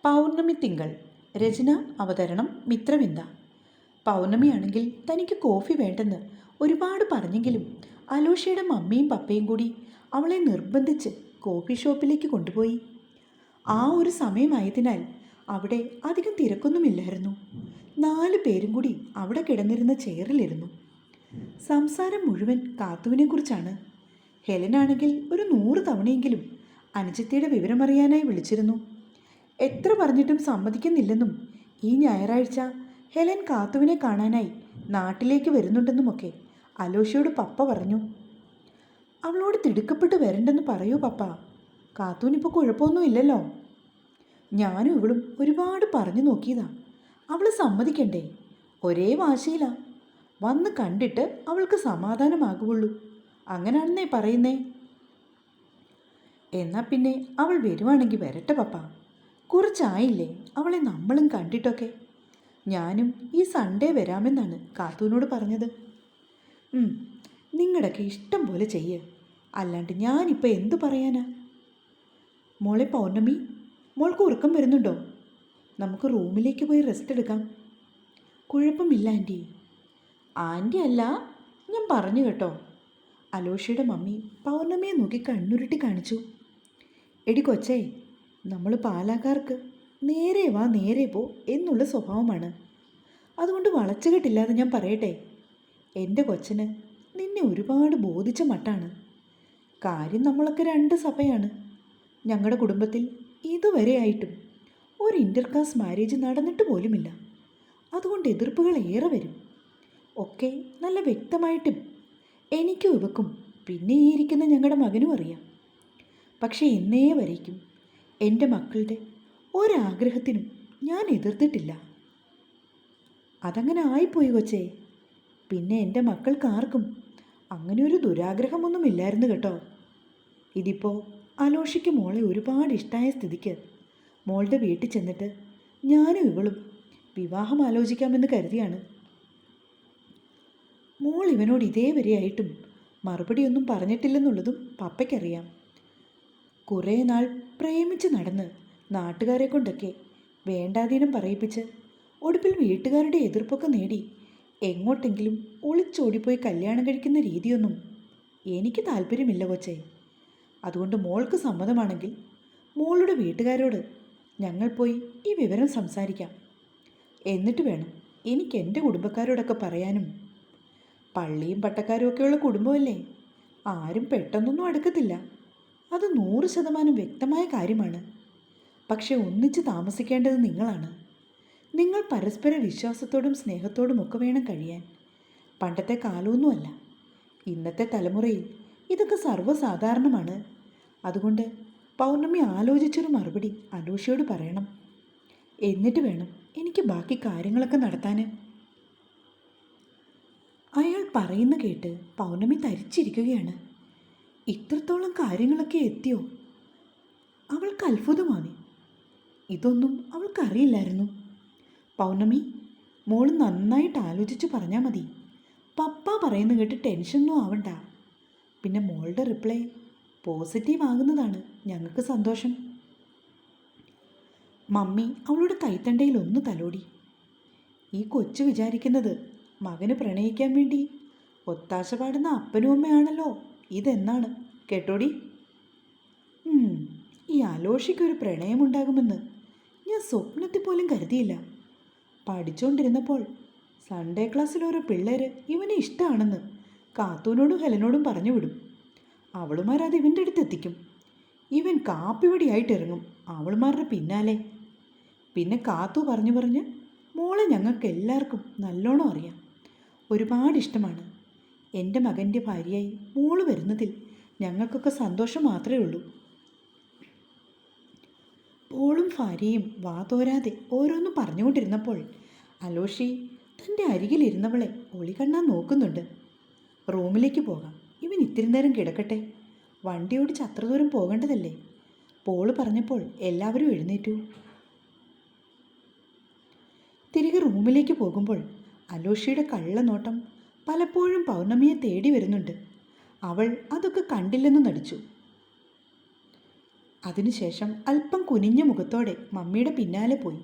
പൗർണമി തിങ്കൾ. രചന അവതരണം മിത്രവിന്ദ. പൗർണമിയാണെങ്കിൽ തനിക്ക് കോഫി വേണ്ടെന്ന് ഒരുപാട് പറഞ്ഞെങ്കിലും അലോഷയുടെ മമ്മിയും പപ്പയും കൂടി അവളെ നിർബന്ധിച്ച് കോഫി ഷോപ്പിലേക്ക് കൊണ്ടുപോയി. ആ ഒരു സമയമായതിനാൽ അവിടെ അധികം തിരക്കൊന്നുമില്ലായിരുന്നു. 4 പേരും കൂടി അവിടെ കിടന്നിരുന്ന ചെയറിലിരുന്നു. സംസാരം മുഴുവൻ കാത്തുവിനെക്കുറിച്ചാണ്. ഹെലനാണെങ്കിൽ ഒരു 100 തവണയെങ്കിലും അനുജത്തിയുടെ വിവരമറിയാനായി വിളിച്ചിരുന്നു. എത്ര പറഞ്ഞിട്ടും സമ്മതിക്കുന്നില്ലെന്നും ഈ ഞായറാഴ്ച ഹെലൻ കാത്തുവിനെ കാണാനായി നാട്ടിലേക്ക് വരുന്നുണ്ടെന്നുമൊക്കെ അലോഷയോട് പപ്പ പറഞ്ഞു. അവളോട് തിടുക്കപ്പെട്ട് വരണ്ടെന്ന് പറയൂ പപ്പ, കാത്തുവിനിപ്പോൾ കുഴപ്പമൊന്നുമില്ലല്ലോ. ഞാനും ഇവളും ഒരുപാട് പറഞ്ഞു നോക്കിയതാ, അവൾ സമ്മതിക്കണ്ടേ. ഒരേ വാശിയിലാ. വന്ന് കണ്ടിട്ട് അവൾക്ക് സമാധാനമാകുള്ളൂ, അങ്ങനെയാണെന്നേ പറയുന്നേ. എന്നാൽ പിന്നെ അവൾ വരുവാണെങ്കിൽ വരട്ടെ പപ്പ, കുറച്ചായില്ലേ അവളെ നമ്മളും കണ്ടിട്ടൊക്കെ. ഞാനും ഈ സൺഡേ വരാമെന്നാണ് കാത്തുവിനോട് പറഞ്ഞത്. നിങ്ങളുടെയൊക്കെ ഇഷ്ടം പോലെ ചെയ്യ്, അല്ലാണ്ട് ഞാനിപ്പോൾ എന്തു പറയാനാ. മോളെ പൗർണമി, മോൾക്ക് ഉറക്കം വരുന്നുണ്ടോ? നമുക്ക് റൂമിലേക്ക് പോയി റെസ്റ്റ് എടുക്കാം. കുഴപ്പമില്ല ആൻറ്റി. ആൻറ്റി അല്ല, ഞാൻ പറഞ്ഞു കേട്ടോ. അലോഷയുടെ മമ്മി പൗർണമിയെ നോക്കി കണ്ണുരുട്ടി കാണിച്ചു. എടി കൊച്ചേ, നമ്മൾ പാലാക്കാർക്ക് നേരെ വാ നേരെ പോ എന്നുള്ള സ്വഭാവമാണ്. അതുകൊണ്ട് വളച്ചുകെട്ടില്ലാതെ ഞാൻ പറയട്ടെ, എൻ്റെ കൊച്ചന് നിന്നെ ഒരുപാട് ബോധിച്ച മട്ടാണ്. കാര്യം നമ്മളൊക്കെ 2 സഭയാണ്. ഞങ്ങളുടെ കുടുംബത്തിൽ ഇതുവരെ ആയിട്ടും ഒരു ഇൻ്റർകാസ്റ്റ് മാരേജ് നടന്നിട്ട് പോലുമില്ല. അതുകൊണ്ട് എതിർപ്പുകൾ ഏറെ വരും. ഒക്കെ നല്ല വ്യക്തമായിട്ടും എനിക്കും ഇവക്കും പിന്നെ ഈ ഇരിക്കുന്ന ഞങ്ങളുടെ മകനും അറിയാം. പക്ഷേ ഇന്നേ വരേക്കും എൻ്റെ മക്കളുടെ ഒരാഗ്രഹത്തിനും ഞാൻ എതിർത്തിട്ടില്ല. അതങ്ങനെ ആയിപ്പോയി കൊച്ചേ. പിന്നെ എൻ്റെ മക്കൾക്കാർക്കും അങ്ങനെ ഒരു ദുരാഗ്രഹമൊന്നുമില്ലായിരുന്നു കേട്ടോ. ഇതിപ്പോൾ അലോഷയ്ക്ക് മോളെ ഒരുപാട് ഇഷ്ടമായ സ്ഥിതിക്ക് മോളുടെ വീട്ടിൽ ചെന്നിട്ട് ഞാനും ഇവളും വിവാഹം ആലോചിക്കാമെന്ന് കരുതിയാണ്. മോൾ ഇവനോട് ഇതേവരെയായിട്ടും മറുപടിയൊന്നും പറഞ്ഞിട്ടില്ലെന്നുള്ളതും പപ്പയ്ക്കറിയാം. കുറേ നാൾ പ്രേമിച്ച് നടന്ന് നാട്ടുകാരെ കൊണ്ടൊക്കെ വേണ്ടാതീനം പറയിപ്പിച്ച് ഒടുവിൽ വീട്ടുകാരുടെ എതിർപ്പൊക്കെ നേടി എങ്ങോട്ടെങ്കിലും ഒളിച്ചോടിപ്പോയി കല്യാണം കഴിക്കുന്ന രീതിയൊന്നും എനിക്ക് താല്പര്യമില്ല കൊച്ചേ. അതുകൊണ്ട് മോൾക്ക് സമ്മതമാണെങ്കിൽ മോളുടെ വീട്ടുകാരോട് ഞങ്ങൾ പോയി ഈ വിവരം സംസാരിക്കാം. എന്നിട്ട് വേണം എനിക്ക് എൻ്റെ കുടുംബക്കാരോടൊക്കെ പറയാനും. പള്ളിയും പട്ടക്കാരും ഒക്കെയുള്ള കുടുംബമല്ലേ, ആരും പെട്ടെന്നൊന്നും അടുക്കത്തില്ല. അത് 100% വ്യക്തമായ കാര്യമാണ്. പക്ഷെ ഒന്നിച്ച് താമസിക്കേണ്ടത് നിങ്ങളാണ്. നിങ്ങൾ പരസ്പര വിശ്വാസത്തോടും സ്നേഹത്തോടും ഒക്കെ വേണം കഴിയാൻ. പണ്ടത്തെ കാലമൊന്നുമല്ല. ഇന്നത്തെ തലമുറയിൽ ഇതൊക്കെ സർവ്വസാധാരണമാണ്. അതുകൊണ്ട് പൗർണമി ആലോചിച്ചൊരു മറുപടി അലോഷയോട് പറയണം. എന്നിട്ട് വേണം എനിക്ക് ബാക്കി കാര്യങ്ങളൊക്കെ നടത്താൻ. അയാൾ പറയുന്ന കേട്ട് പൗർണമി തരിച്ചിരിക്കുകയാണ്. ഇത്രത്തോളം കാര്യങ്ങളൊക്കെ എത്തിയോ? അവൾക്ക് അത്ഭുതമാണ്. ഇതൊന്നും അവൾക്കറിയില്ലായിരുന്നു. പൗർണമി, മോൾ നന്നായിട്ട് ആലോചിച്ച് പറഞ്ഞാൽ മതി. പപ്പ പറയുന്ന കേട്ട് ടെൻഷനൊന്നും ആവണ്ട. പിന്നെ മോളുടെ റിപ്ലൈ പോസിറ്റീവ് ആകുന്നതാണ് ഞങ്ങൾക്ക് സന്തോഷം. മമ്മി അവളുടെ കൈത്തണ്ടയിൽ ഒന്ന് തലോടി. ഈ കൊച്ചു വിചാരിക്കുന്നത് മകന് പ്രണയിക്കാൻ വേണ്ടി ഒത്താശ പാടുന്ന അപ്പനും അമ്മയാണല്ലോ ഇതെന്നാണ് കേട്ടോടി. ഈ അലോഷയ്ക്കൊരു പ്രണയമുണ്ടാകുമെന്ന് ഞാൻ സ്വപ്നത്തിൽ പോലും കരുതിയില്ല. പഠിച്ചുകൊണ്ടിരുന്നപ്പോൾ സൺഡേ ക്ലാസ്സിൽ ഓരോ പിള്ളേർ ഇവനെ ഇഷ്ടമാണെന്ന് കാത്തൂനോടും ഹെലനോടും പറഞ്ഞു വിടും. അവളുമാരത് ഇവൻ്റെ അടുത്ത് എത്തിക്കും. ഇവൻ കാപ്പിവടിയായിട്ടിറങ്ങും അവളുമാരുടെ പിന്നാലെ. പിന്നെ കാത്തു പറഞ്ഞു പറഞ്ഞ് മോളെ ഞങ്ങൾക്ക് എല്ലാവർക്കും നല്ലോണം അറിയാം. ഒരുപാട് ഇഷ്ടമാണ്. എൻ്റെ മകൻ്റെ ഭാര്യയായി മോള് വരുന്നതിൽ ഞങ്ങൾക്കൊക്കെ സന്തോഷം മാത്രമേ ഉള്ളൂ. പോളും ഭാര്യയും വാതോരാതെ ഓരോന്നും പറഞ്ഞുകൊണ്ടിരുന്നപ്പോൾ അലോഷി തൻ്റെ അരികിലിരുന്നവളെ ഒളികണ്ണാൻ നോക്കുന്നുണ്ട്. റൂമിലേക്ക് പോകാം, ഇവൻ ഇത്തിരി നേരം കിടക്കട്ടെ. വണ്ടി ഓടിച്ച് അത്ര ദൂരം പോകേണ്ടതല്ലേ. പോള് പറഞ്ഞപ്പോൾ എല്ലാവരും എഴുന്നേറ്റു. തിരികെ റൂമിലേക്ക് പോകുമ്പോൾ അലോഷിയുടെ കള്ളനോട്ടം പലപ്പോഴും പൗർണമിയെ തേടി വരുന്നുണ്ട്. അവൾ അതൊക്കെ കണ്ടില്ലെന്ന് നടിച്ചു. അതിനുശേഷം അല്പം കുനിഞ്ഞ മുഖത്തോടെ മമ്മിയുടെ പിന്നാലെ പോയി.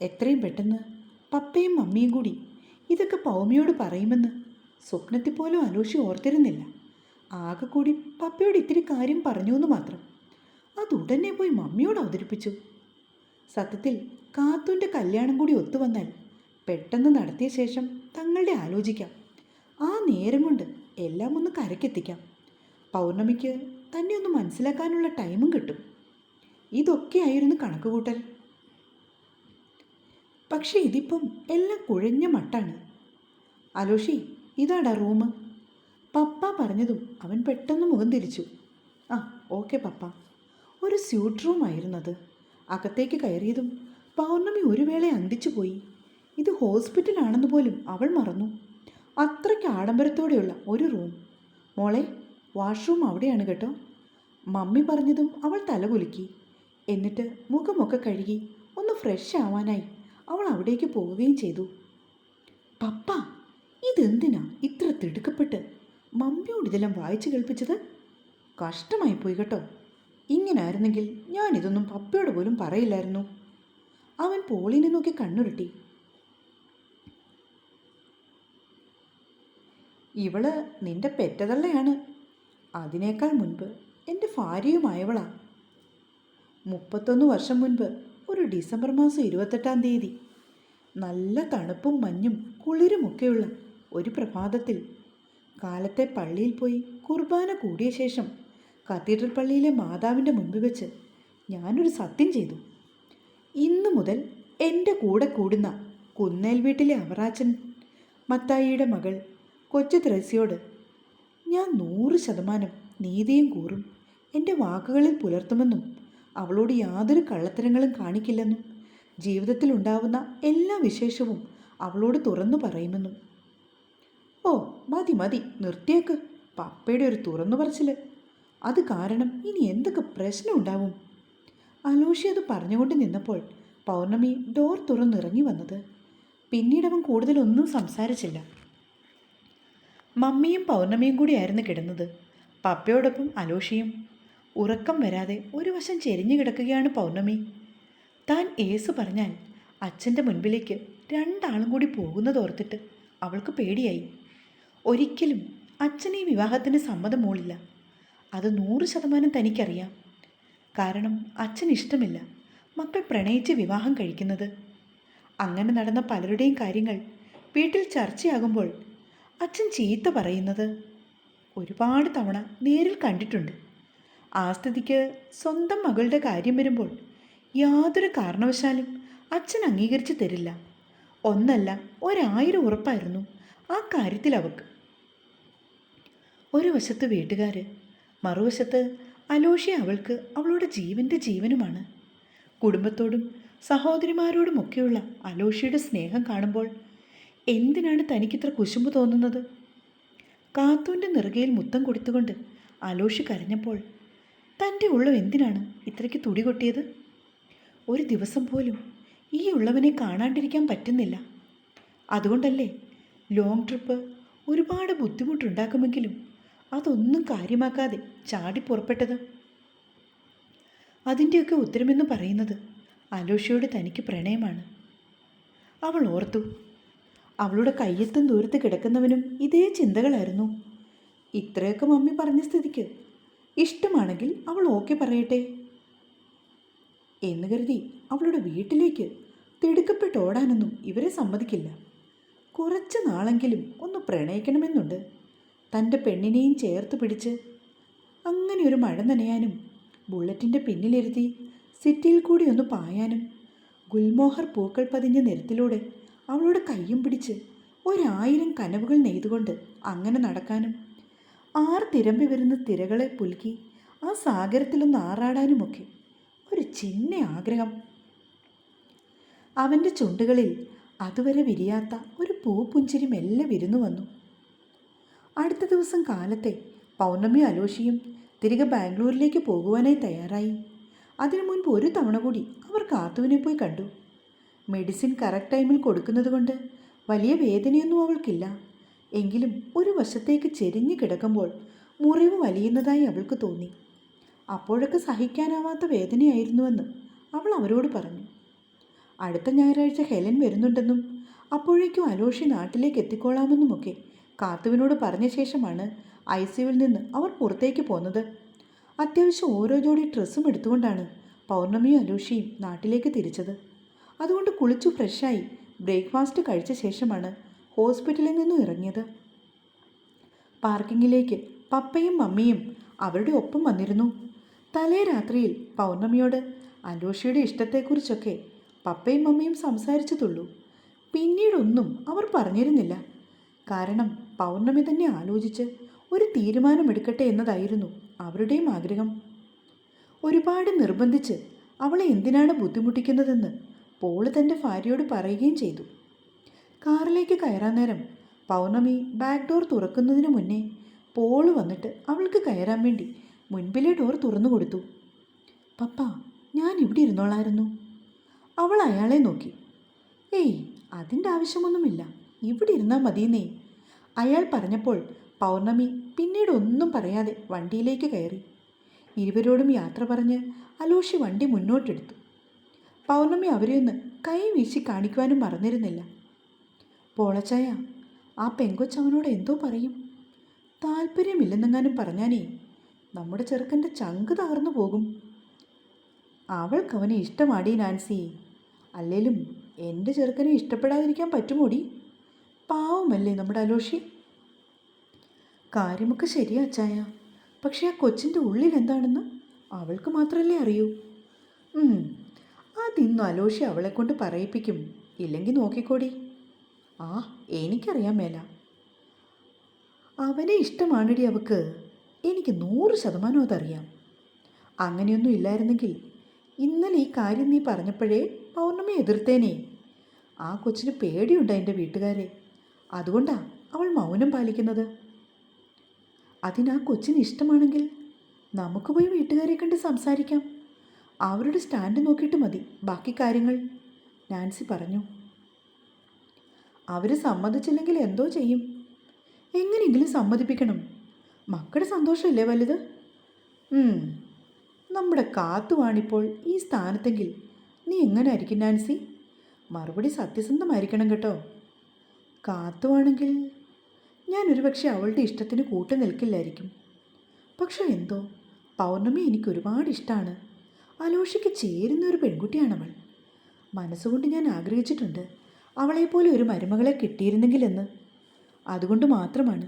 എത്രയും പെട്ടെന്ന് പപ്പയും മമ്മിയും കൂടി ഇതൊക്കെ പൗമിയോട് പറയുമെന്ന് സ്വപ്നത്തിൽ പോലും അലോഷി ഓർത്തിരുന്നില്ല. ആകെ കൂടി പപ്പയോട് ഇത്തിരി കാര്യം പറഞ്ഞു എന്ന് മാത്രം. അതുടനെ പോയി മമ്മിയോട് അവതരിപ്പിച്ചു. സത്യത്തിൽ കാത്തൂൻ്റെ കല്യാണം കൂടി ഒത്തുവന്നാൽ പെട്ടെന്ന് നടത്തിയ ശേഷം തങ്ങളുടെ ആലോചിക്കാം. ആ നേരം കൊണ്ട് എല്ലാം ഒന്ന് കരക്കെത്തിക്കാം. പൗർണമിക്ക് തന്നെ ഒന്ന് മനസ്സിലാക്കാനുള്ള ടൈമും കിട്ടും. ഇതൊക്കെയായിരുന്നു കണക്കുകൂട്ടൽ. പക്ഷേ ഇതിപ്പം എല്ലാം കുഴഞ്ഞ മട്ടാണ്. അലോഷി, ഇതാടാ റൂം. പപ്പ പറഞ്ഞതും അവൻ പെട്ടെന്ന് മുഖം തിരിച്ചു. ആ ഓക്കെ പപ്പ. ഒരു സ്യൂട്ട് റൂമായിരുന്നത്. അകത്തേക്ക് കയറിയതും പൗർണമി ഒരു വേള അന്തിച്ചു പോയി. ഇത് ഹോസ്പിറ്റലാണെന്ന് പോലും അവൾ മറന്നു. അത്രയ്ക്ക് ആഡംബരത്തോടെയുള്ള ഒരു റൂം. മോളെ, വാഷ്റൂം അവിടെയാണ് കേട്ടോ. മമ്മി പറഞ്ഞതും അവൾ തലകുലുക്കി. എന്നിട്ട് മുഖമൊക്കെ കഴുകി ഒന്ന് ഫ്രഷ് ആവാനായി അവൾ അവിടേക്ക് പോവുകയും ചെയ്തു. പപ്പ, ഇതെന്തിനാ ഇത്ര തിടുക്കപ്പെട്ട് മമ്മിയോട് ഇതെല്ലാം വായിച്ചു കേൾപ്പിച്ചത്? കഷ്ടമായി പോയി കേട്ടോ. ഇങ്ങനായിരുന്നെങ്കിൽ ഞാനിതൊന്നും പപ്പയോട് പോലും പറയില്ലായിരുന്നു. അവൻ പോളിനെ നോക്കി കണ്ണുരുട്ടി. ഇവള് നിന്റെ പെറ്റതള്ളയാണ്. അതിനേക്കാൾ മുൻപ് എൻ്റെ ഭാര്യയുമായവളാ. 31 വർഷം മുൻപ് ഒരു ഡിസംബർ മാസം 28-ാം തീയതി നല്ല തണുപ്പും മഞ്ഞും കുളിരുമൊക്കെയുള്ള ഒരു പ്രഭാതത്തിൽ കാലത്തെ പള്ളിയിൽ പോയി കുർബാന കൂടിയ ശേഷം കത്തീഡ്രൽ പള്ളിയിലെ മാതാവിൻ്റെ മുൻപിൽ വെച്ച് ഞാനൊരു സത്യം ചെയ്തു. ഇന്നു മുതൽ എൻ്റെ കൂടെ കൂടുന്ന കുന്നേൽ വീട്ടിലെ അവറാച്ചൻ മത്തായിയുടെ മകൾ കൊച്ചു ത്രേസ്യയോട് ഞാൻ 100% നീതിയും കൂറും എൻ്റെ വാക്കുകളിൽ പുലർത്തുമെന്നും അവളോട് യാതൊരു കള്ളത്തരങ്ങളും കാണിക്കില്ലെന്നും ജീവിതത്തിൽ ഉണ്ടാവുന്ന എല്ലാ വിശേഷവും അവളോട് തുറന്നു പറയുമെന്നും. ഓ മതി മതി, നിർത്തിയേക്ക്. പപ്പയുടെ ഒരു തുറന്നു പറച്ചില്. അത് കാരണം ഇനി എന്തൊക്കെ പ്രശ്നം ഉണ്ടാവും? അലോഷി അത് പറഞ്ഞുകൊണ്ട് നിന്നപ്പോൾ പൗർണമി ഡോർ തുറന്നിറങ്ങി വന്നത്. പിന്നീട് അവൻ കൂടുതലൊന്നും സംസാരിച്ചില്ല. മമ്മിയും പൗർണമിയും കൂടിയായിരുന്നു കിടന്നത്. പപ്പയോടൊപ്പം അലോഷിയും. ഉറക്കം വരാതെ ഒരു വശം ചെരിഞ്ഞു കിടക്കുകയാണ് പൗർണമി. താൻ ഏസ് പറഞ്ഞാൽ അച്ഛൻ്റെ മുൻപിലേക്ക് രണ്ടാളും കൂടി പോകുന്നതോർത്തിട്ട് അവൾക്ക് പേടിയായി. ഒരിക്കലും അച്ഛൻ ഈ വിവാഹത്തിന് സമ്മതം മൂളില്ല. അത് 100% തനിക്കറിയാം. കാരണം അച്ഛൻ ഇഷ്ടമില്ല മക്കൾ പ്രണയിച്ച് വിവാഹം കഴിക്കുന്നത്. അങ്ങനെ നടന്ന പലരുടെയും കാര്യങ്ങൾ വീട്ടിൽ ചർച്ചയാകുമ്പോൾ അച്ഛൻ ചീത്ത പറയുന്നത് ഒരുപാട് തവണ നേരിൽ കണ്ടിട്ടുണ്ട്. ആ സ്ഥിതിക്ക് സ്വന്തം മകളുടെ കാര്യം വരുമ്പോൾ യാതൊരു കാരണവശാലും അച്ഛൻ അംഗീകരിച്ച് തരില്ല. ഒന്നല്ല 1000 ഉറപ്പായിരുന്നു ആ കാര്യത്തിൽ അവൾക്ക്. ഒരു വശത്ത് വീട്ടുകാർ, മറുവശത്ത് അലോഷി അവൾക്ക് അവളുടെ ജീവൻ്റെ ജീവനുമാണ്. കുടുംബത്തോടും സഹോദരിമാരോടുമൊക്കെയുള്ള അലോഷിയുടെ സ്നേഹം കാണുമ്പോൾ എന്തിനാണ് തനിക്കിത്ര കുശുമ്പ് തോന്നുന്നത്? കാത്തൂൻ്റെ നെറുകയിൽ മുത്തം കൊടുത്തുകൊണ്ട് അലോഷി കരഞ്ഞപ്പോൾ തൻ്റെ ഉള്ളം എന്തിനാണ് ഇത്രയ്ക്ക് തുടി കൊട്ടിയത്? ഒരു ദിവസം പോലും ഈ ഉള്ളവനെ കാണാണ്ടിരിക്കാൻ പറ്റുന്നില്ല. അതുകൊണ്ടല്ലേ ലോങ് ട്രിപ്പ് ഒരുപാട് ബുദ്ധിമുട്ടുണ്ടാക്കുമെങ്കിലും അതൊന്നും കാര്യമാക്കാതെ ചാടി പുറപ്പെട്ടത്. അതിൻ്റെയൊക്കെ ഉത്തരമെന്ന് പറയുന്നത് അലോഷയോട് തനിക്ക് പ്രണയമാണ്. അവൾ ഓർത്തു. അവളുടെ കയ്യെത്തും ദൂരത്ത് കിടക്കുന്നവനും ഇതേ ചിന്തകളായിരുന്നു. ഇത്രയൊക്കെ മമ്മി പറഞ്ഞ സ്ഥിതിക്ക് ഇഷ്ടമാണെങ്കിൽ അവൾ ഓക്കെ പറയട്ടെ എന്ന് കരുതി അവളുടെ വീട്ടിലേക്ക് തിടുക്കപ്പെട്ട് ഓടാനൊന്നും ഇവരെ സമ്മതിക്കില്ല. കുറച്ച് നാളെങ്കിലും ഒന്ന് പ്രണയിക്കണമെന്നുണ്ട്. തൻ്റെ പെണ്ണിനെയും ചേർത്ത് പിടിച്ച് അങ്ങനെ ഒരു മഴ നനയാനും ബുള്ളറ്റിൻ്റെ പിന്നിലിരുത്തി സിറ്റിയിൽ കൂടി ഒന്ന് പായാനും ഗുൽമോഹർ പൂക്കൾ പതിഞ്ഞ നിരത്തിലൂടെ അവളുടെ കയ്യും പിടിച്ച് 1000 കനവുകൾ നെയ്തുകൊണ്ട് അങ്ങനെ നടക്കാനും 6 തിരമ്പി വരുന്ന തിരകളെ പുൽകി ആ സാഗരത്തിലൊന്ന് ആറാടാനുമൊക്കെ ഒരു ചിന്ന ആഗ്രഹം. അവൻ്റെ ചുണ്ടുകളിൽ അതുവരെ വിരിയാത്ത ഒരു പൂപ്പുഞ്ചിരി മെല്ലെ വിരുന്നു വന്നു. അടുത്ത ദിവസം കാലത്തെ പൗർണമി അലോഷിയും തിരികെ ബാംഗ്ലൂരിലേക്ക് പോകുവാനായി തയ്യാറായി. അതിനു മുൻപ് ഒരു തവണ കൂടി അവർ കാത്തുവിനെ പോയി കണ്ടു. മെഡിസിൻ കറക്റ്റ് ടൈമിൽ കൊടുക്കുന്നത് കൊണ്ട് വലിയ വേദനയൊന്നും അവൾക്കില്ല. എങ്കിലും ഒരു വശത്തേക്ക് ചെരിഞ്ഞു കിടക്കുമ്പോൾ മുറിവ് വലിയുന്നതായി അവൾക്ക് തോന്നി. അപ്പോഴൊക്കെ സഹിക്കാനാവാത്ത വേദനയായിരുന്നുവെന്ന് അവൾ അവരോട് പറഞ്ഞു. അടുത്ത ഞായറാഴ്ച ഹെലൻ വരുന്നുണ്ടെന്നും അപ്പോഴേക്കും അലോഷി നാട്ടിലേക്ക് എത്തിക്കോളാമെന്നുമൊക്കെ കാത്തുവിനോട് പറഞ്ഞ ശേഷമാണ് ICUവിൽ നിന്ന് അവർ പുറത്തേക്ക് പോന്നത്. അത്യാവശ്യം ഓരോ ജോഡി ഡ്രസ്സും എടുത്തുകൊണ്ടാണ് പൗർണമിയും അലോഷിയും നാട്ടിലേക്ക് തിരിച്ചത്. അതുകൊണ്ട് കുളിച്ചു ഫ്രഷായി ബ്രേക്ക്ഫാസ്റ്റ് കഴിച്ച ശേഷമാണ് ഹോസ്പിറ്റലിൽ നിന്നും ഇറങ്ങിയത്. പാർക്കിങ്ങിലേക്ക് പപ്പയും മമ്മിയും അവരുടെ ഒപ്പം വന്നിരുന്നു. തലേ രാത്രിയിൽ പൗർണമിയോട് അലോഷിയുടെ ഇഷ്ടത്തെക്കുറിച്ചൊക്കെ പപ്പയും മമ്മിയും സംസാരിച്ചതുള്ളൂ. പിന്നീടൊന്നും അവർ പറഞ്ഞിരുന്നില്ല. കാരണം പൗർണമി തന്നെ ആലോചിച്ച് ഒരു തീരുമാനമെടുക്കട്ടെ എന്നതായിരുന്നു അവരുടെയും ആഗ്രഹം. ഒരുപാട് നിർബന്ധിച്ച് അവളെ എന്തിനാണ് ബുദ്ധിമുട്ടിക്കുന്നതെന്ന് പോള് തൻ്റെ ഭാര്യയോട് പറയുകയും ചെയ്തു. കാറിലേക്ക് കയറാൻ നേരം പൗർണമി ബാക്ക് ഡോർ തുറക്കുന്നതിന് മുന്നേ പോള് വന്നിട്ട് അവൾക്ക് കയറാൻ വേണ്ടി മുൻപിലെ ഡോർ തുറന്നു കൊടുത്തു. പപ്പ, ഞാൻ ഇവിടെ ഇരുന്നോളായിരുന്നു. അവൾ അയാളെ നോക്കി. ഏയ്, അതിൻ്റെ ആവശ്യമൊന്നുമില്ല, ഇവിടെ ഇരുന്നാൽ മതിയെന്നേ. അയാൾ പറഞ്ഞപ്പോൾ പൗർണമി പിന്നീട് ഒന്നും പറയാതെ വണ്ടിയിലേക്ക് കയറി. ഇരുവരോടും യാത്ര പറഞ്ഞ് അലോഷി വണ്ടി മുന്നോട്ടെടുത്തു. പൗർണമി അവരെ ഒന്ന് കൈ വീശി കാണിക്കുവാനും മറന്നിരുന്നില്ല. പോളച്ചായ, ആ പെങ്കൊച്ചവനോട് എന്തോ പറയും. താല്പര്യമില്ലെന്നെങ്ങാനും പറഞ്ഞാനേ നമ്മുടെ ചെറുക്കൻ്റെ ചങ്ക് തകർന്നു പോകും. അവൾക്കവനെ ഇഷ്ടമാടി നാൻസി. അല്ലേലും എൻ്റെ ചെറുക്കനെ ഇഷ്ടപ്പെടാതിരിക്കാൻ പറ്റുമോടി? പാവമല്ലേ നമ്മുടെ അലോഷി. കാര്യമൊക്കെ ശരിയാ അച്ചായ, പക്ഷേ ആ കൊച്ചിൻ്റെ ഉള്ളിൽ എന്താണെന്ന് അവൾക്ക് മാത്രമല്ലേ അറിയൂ. അതിന്ന് അലോഷി അവളെ കൊണ്ട് പറയിപ്പിക്കും. ഇല്ലെങ്കിൽ നോക്കിക്കോടി. ആ, എനിക്കറിയാൻ മേല. അവനെ ഇഷ്ടമാണിടി അവൾക്ക്. എനിക്ക് 100% അതറിയാം. അങ്ങനെയൊന്നും ഇല്ലായിരുന്നെങ്കിൽ ഇന്നലെ ഈ കാര്യം നീ പറഞ്ഞപ്പോഴേ പൗർണമി എതിർത്തേനേ. ആ കൊച്ചിന് പേടിയുണ്ട് എൻ്റെ വീട്ടുകാരെ. അതുകൊണ്ടാണ് അവൾ മൗനം പാലിക്കുന്നത്. അതിനാ കൊച്ചിന് ഇഷ്ടമാണെങ്കിൽ നമുക്ക് പോയി വീട്ടുകാരെ കണ്ട് സംസാരിക്കാം. അവരുടെ സ്റ്റാൻഡ് നോക്കിയിട്ട് മതി ബാക്കി കാര്യങ്ങൾ, നാൻസി പറഞ്ഞു. അവർ സമ്മതിച്ചില്ലെങ്കിൽ എന്തോ ചെയ്യും? എങ്ങനെയെങ്കിലും സമ്മതിപ്പിക്കണം. മക്കളുടെ സന്തോഷമല്ലേ വലുത്. നമ്മുടെ കാത്തുവാണിപ്പോൾ ഈ സ്ഥാനത്തെങ്കിൽ നീ എങ്ങനെ ആയിരിക്കും നാൻസി? മറുപടി സത്യസന്ധമായിരിക്കണം കേട്ടോ. കാത്തുവാണെങ്കിൽ ഞാനൊരു പക്ഷേ അവളുടെ ഇഷ്ടത്തിന് കൂട്ടു നിൽക്കില്ലായിരിക്കും. പക്ഷെ എന്തോ പൗർണമി എനിക്കൊരുപാട് ഇഷ്ടമാണ്. അലോഷിക്ക് ചേരുന്ന ഒരു പെൺകുട്ടിയാണവൾ. മനസ്സുകൊണ്ട് ഞാൻ ആഗ്രഹിച്ചിട്ടുണ്ട് അവളെപ്പോലെ ഒരു മരുമകളെ കിട്ടിയിരുന്നെങ്കിലെന്ന്. അതുകൊണ്ട് മാത്രമാണ്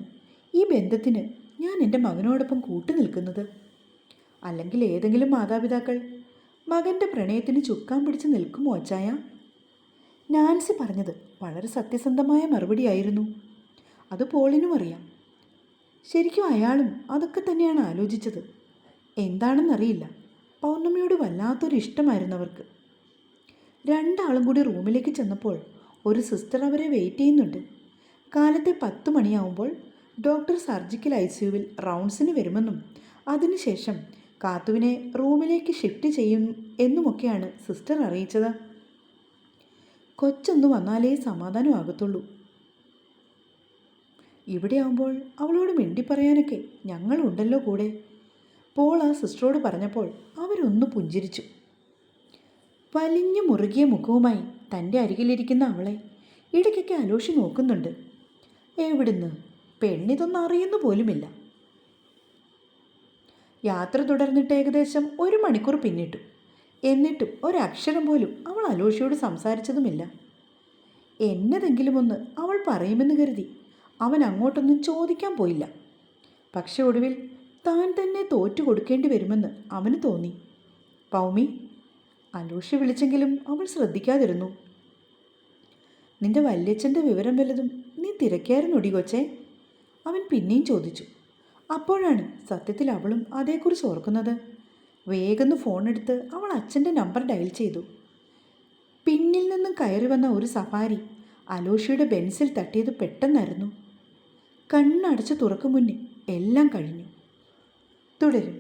ഈ ബന്ധത്തിന് ഞാൻ എൻ്റെ മകനോടൊപ്പം കൂട്ടു നിൽക്കുന്നത്. അല്ലെങ്കിൽ ഏതെങ്കിലും മാതാപിതാക്കൾ മകൻ്റെ പ്രണയത്തിന് ചുക്കാൻ പിടിച്ച് നിൽക്കുമോ അച്ചായ? നാൻസി പറഞ്ഞത് വളരെ സത്യസന്ധമായ മറുപടിയായിരുന്നു. അത് പോളിനും അറിയാം. ശരിക്കും അയാളും അതൊക്കെ തന്നെയാണ് ആലോചിച്ചത്. എന്താണെന്നറിയില്ല, പൗർണമിയോട് വല്ലാത്തൊരു ഇഷ്ടമായിരുന്നു അവർക്ക്. രണ്ടാളും കൂടി റൂമിലേക്ക് ചെന്നപ്പോൾ ഒരു സിസ്റ്റർ അവരെ വെയിറ്റ് ചെയ്യുന്നുണ്ട്. കാലത്തെ 10 മണിയാവുമ്പോൾ ഡോക്ടർ സർജിക്കൽ ICUവിൽ റൗണ്ട്സിന് വരുമെന്നും അതിനുശേഷം കാത്തുവിനെ റൂമിലേക്ക് ഷിഫ്റ്റ് ചെയ്യും എന്നുമൊക്കെയാണ് സിസ്റ്റർ അറിയിച്ചത്. കൊച്ചൊന്നു വന്നാലേ സമാധാനമാകത്തുള്ളൂ. ഇവിടെയാവുമ്പോൾ അവളോട് മിണ്ടിപ്പറയാനൊക്കെ ഞങ്ങളുണ്ടല്ലോ കൂടെ. പോൾ ആ സിസ്റ്ററോട് പറഞ്ഞപ്പോൾ അവരൊന്ന് പുഞ്ചിരിച്ചു. വലിഞ്ഞു മുറുകിയ മുഖവുമായി തൻ്റെ അരികിലിരിക്കുന്ന അവളെ ഇടയ്ക്കൊക്കെ അലോഷി നോക്കുന്നുണ്ട്. എവിടുന്ന് പെണ്ണിതൊന്നും അറിയുന്നു പോലുമില്ല. യാത്ര തുടർന്നിട്ട് ഏകദേശം 1 മണിക്കൂർ പിന്നിട്ടു. എന്നിട്ടും ഒരക്ഷരം പോലും അവൾ അലോഷിയോട് സംസാരിച്ചതുമില്ല. എന്നതെങ്കിലും ഒന്ന് അവൾ പറയുമെന്ന് കരുതി അവൻ അങ്ങോട്ടൊന്നും ചോദിക്കാൻ പോയില്ല. പക്ഷെ ഒടുവിൽ താൻ തന്നെ തോറ്റു കൊടുക്കേണ്ടി വരുമെന്ന് അവന് തോന്നി. പൗമി, അലോഷി വിളിച്ചെങ്കിലും അവൾ ശ്രദ്ധിക്കാതിരുന്നു. നിന്റെ വല്യച്ഛൻ്റെ വിവരം വല്ലതും നീ തിരക്കായിരുന്നൊടി കൊച്ചേ? അവൻ പിന്നെയും ചോദിച്ചു. അപ്പോഴാണ് സത്യത്തിൽ അവളും അതേക്കുറിച്ച് ഓർക്കുന്നത്. വേഗം ഫോണെടുത്ത് അവൾ അച്ഛൻ്റെ നമ്പർ ഡയൽ ചെയ്തു. പിന്നിൽ നിന്നും കയറി വന്ന ഒരു സഫാരി അലോഷിയുടെ ബെൻസിൽ തട്ടിയത് പെട്ടെന്നായിരുന്നു. കണ്ണടച്ച് തുറക്കും മുന്നേ എല്ലാം കഴിഞ്ഞു. തുടരും.